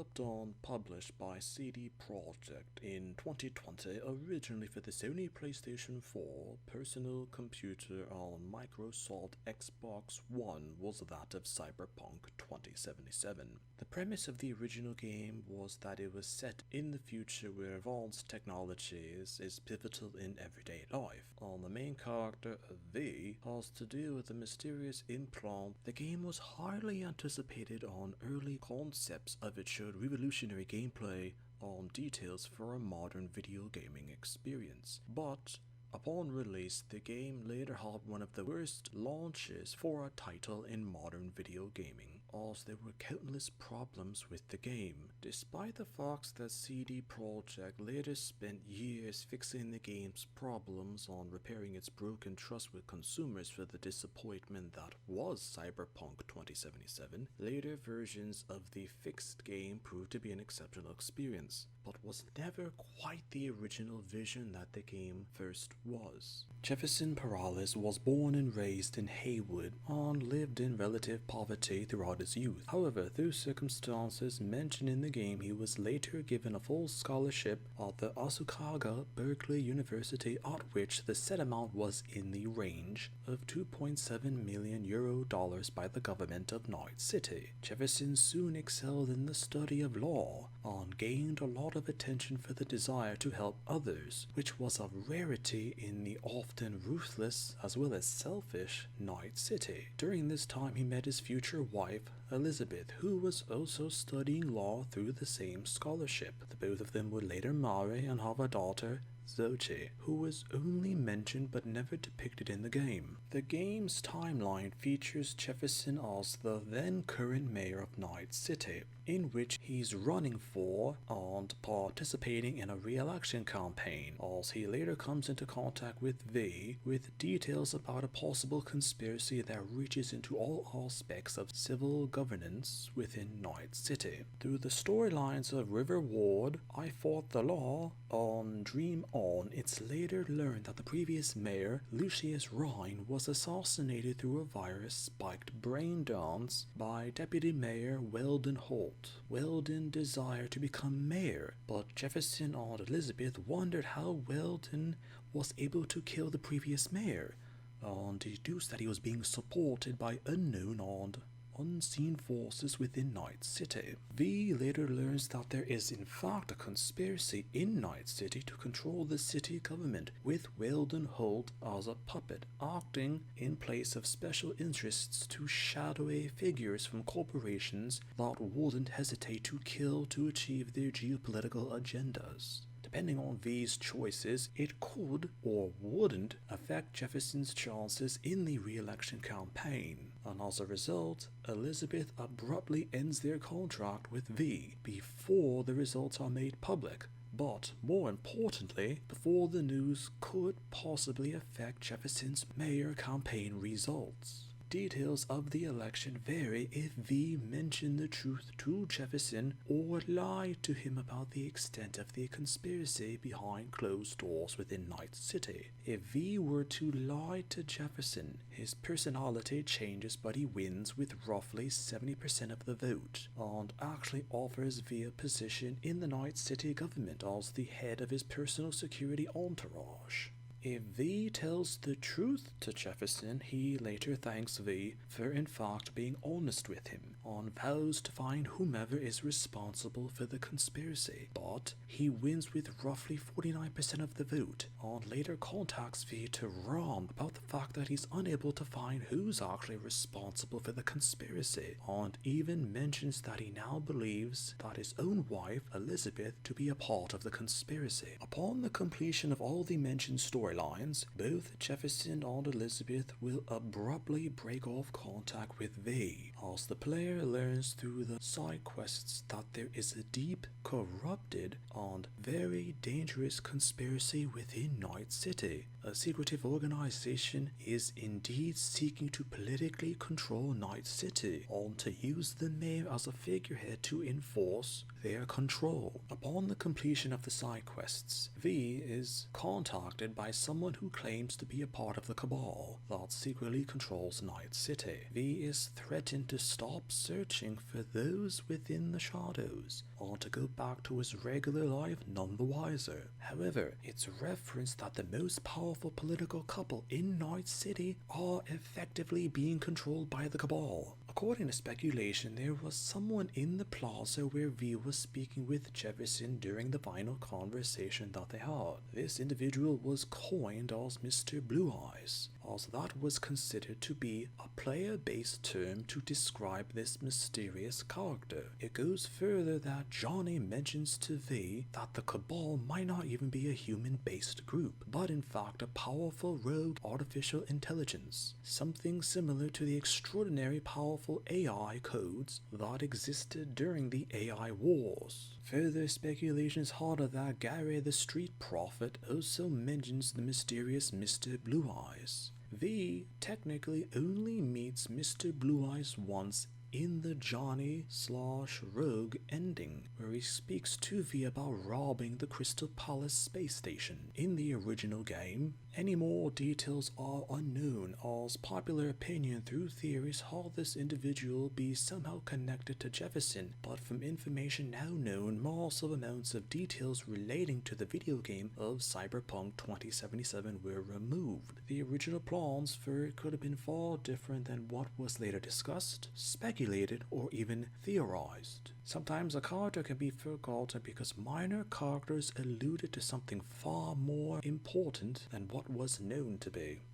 developed and published by CD Projekt in 2020, originally for the Sony PlayStation 4, personal computer, and Microsoft Xbox One, was that of Cyberpunk 2077. The premise of the original game was that it was set in the future where advanced technologies is pivotal in everyday life. And the main character, V, has to deal with a mysterious implant. The game was highly anticipated on early concepts of it showed revolutionary gameplay on details for a modern video gaming experience. But upon release, the game later had one of the worst launches for a title in modern video gaming, as there were countless problems with the game. Despite the fact that CD Projekt later spent years fixing the game's problems on repairing its broken trust with consumers for the disappointment that was Cyberpunk 2077, later versions of the fixed game proved to be an exceptional experience, but was never quite the original vision that the game first was. Jefferson Peralez was born and raised in Haywood and lived in relative poverty throughout his youth. However, through circumstances mentioned in the game, he was later given a full scholarship at the Asukaga Berkeley University, at which the said amount was in the range of €2.7 million by the government of Night City. Jefferson soon excelled in the study of law and gained a lot of attention for the desire to help others, which was a rarity in the often ruthless as well as selfish Night City. During this time, he met his future wife, Elizabeth, who was also studying law through the same scholarship. The both of them would later marry and have a daughter, Zoche, who was only mentioned but never depicted in the game. The game's timeline features Jefferson as the then current mayor of Night City, in which he's running for and participating in a re-election campaign, as he later comes into contact with V with details about a possible conspiracy that reaches into all aspects of civil governance within Night City. Through the storylines of River Ward, I Fought the Law, and Dream On, it's later learned that the previous mayor, Lucius Rhine, was assassinated through a virus-spiked brain dance by Deputy Mayor Weldon Holt. Weldon desired to become mayor, but Jefferson and Elizabeth wondered how Weldon was able to kill the previous mayor, and deduced that he was being supported by unknown and unseen forces within Night City. V later learns that there is in fact a conspiracy in Night City to control the city government, with Weldon Holt as a puppet, acting in place of special interests to shadowy figures from corporations that wouldn't hesitate to kill to achieve their geopolitical agendas. Depending on V's choices, it could or wouldn't affect Jefferson's chances in the re-election campaign, and as a result, Elizabeth abruptly ends their contract with V before the results are made public. But, more importantly, before the news could possibly affect Jefferson's mayor campaign results. Details of the election vary if V mentioned the truth to Jefferson or lied to him about the extent of the conspiracy behind closed doors within Night City. If V were to lie to Jefferson, his personality changes, but he wins with roughly 70% of the vote, and actually offers V a position in the Night City government as the head of his personal security entourage. If V tells the truth to Jefferson, he later thanks V for in fact being honest with him, and vows to find whomever is responsible for the conspiracy. But he wins with roughly 49% of the vote, and later contacts V to rant about the fact that he's unable to find who's actually responsible for the conspiracy, and even mentions that he now believes that his own wife, Elizabeth, to be a part of the conspiracy. Upon the completion of all the mentioned storylines, both Jefferson and Elizabeth will abruptly break off contact with V, as the player learns through the side quests that there is a deep, corrupted, and very dangerous conspiracy within Night City, A secretive organization is indeed seeking to politically control Night City, and to use the mayor as a figurehead to enforce their control. Upon the completion of the side quests, V is contacted by someone who claims to be a part of the cabal that secretly controls Night City. V is threatened to stop searching for those within the shadows, or to go back to his regular life none the wiser. However, it's referenced that the most powerful political couple in Night City are effectively being controlled by the cabal. According to speculation, there was someone in the plaza where V was speaking with Jefferson during the final conversation that they had. This individual was coined as Mr. Blue Eyes, as that was considered to be a player-based term to describe this mysterious character. It goes further that Johnny mentions to V that the cabal might not even be a human-based group, but in fact a powerful rogue artificial intelligence, something similar to the extraordinary powerful AI codes that existed during the AI wars. Further speculation is harder that Gary the Street Prophet also mentions the mysterious Mr. Blue Eyes. V technically only meets Mr. Blue Eyes once in the Johnny/Rogue ending, where he speaks to V about robbing the Crystal Palace space station. In the original game, any more details are unknown, as popular opinion through theories how this individual be somehow connected to Jefferson, but from information now known, massive amounts of details relating to the video game of Cyberpunk 2077 were removed. The original plans for it could have been far different than what was later discussed, speculated, or even theorized. Sometimes a character can be forgotten because minor characters alluded to something far more important than what was known to be.